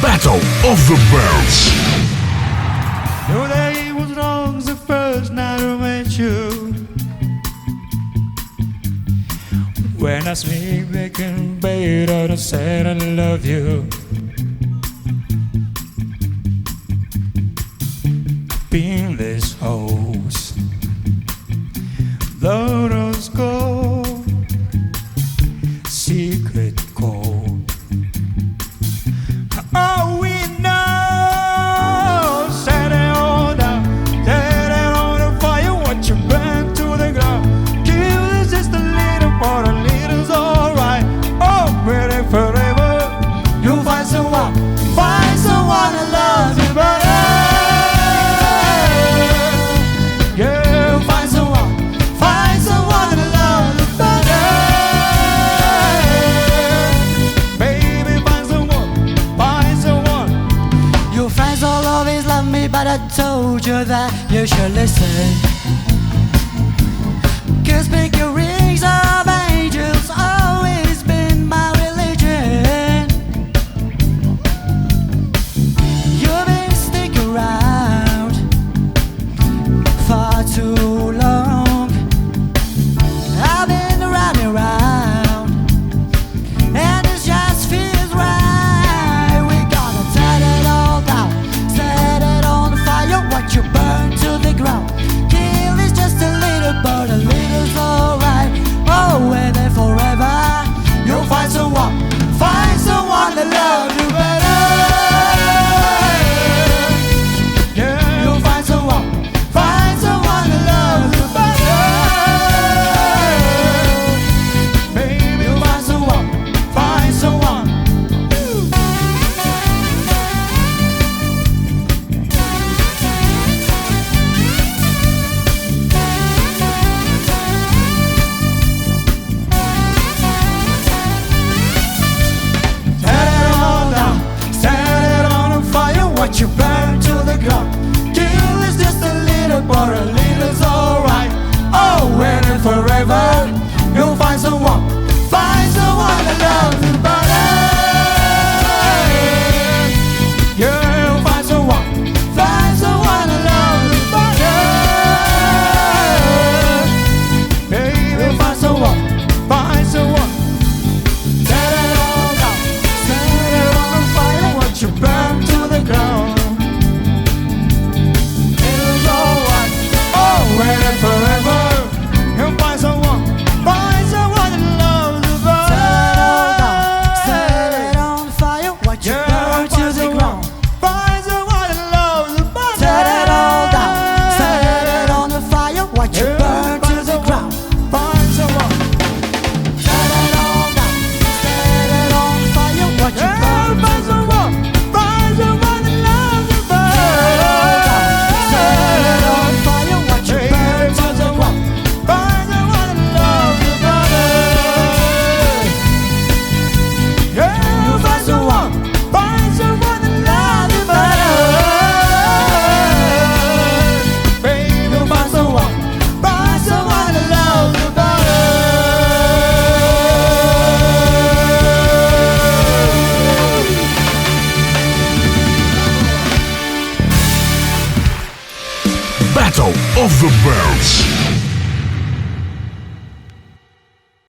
Battle of the Bands. Know that it was wrong the first night I met you. When I sleep back in bed, I said I love you. Been this house, let us go. Secret code. Oh, we know. Set it on down, set it on the fire. Watch you burn to the ground. Give this just a little more, a little's alright. Oh, ready forever. You'll find someone that loves you better. But I told you that you should listen. 'Cause figurines of angels always been my religion. You've been sticking around far too long. I've been around and round, and it just feels right. We gotta turn it all down, set it on fire, watch you burn to the ground. Kill is just a little, but a little's alright. Oh, and then forever you'll find someone that loves you better. Yeah, you'll find someone that loves you better. Baby, you'll find someone. Watch you burn to the ground. Kill is just a little, but a little's alright. Oh, when and forever you'll find someone that loves you better. Yeah, you'll find someone that loves you better. Baby, you'll find someone. Set it all down, set it on fire. Watch you burn to the ground. It's alright. Oh, when and forever you'll find someone that loves you better. Set it on fire. Watch you burn to the ground. Find someone that loves you better. Set it all down, set it on the fire. Watch you burn to the ground. Find someone. Set it all down, set it on fire. Watch you burn to the ground. Find someone that loves you better. Set it on fire. Watch you burn to the ground. Find someone that loves you better. Yeah, you find someone that loves you better. Baby, you find someone that loves you better. Battle of the Bands.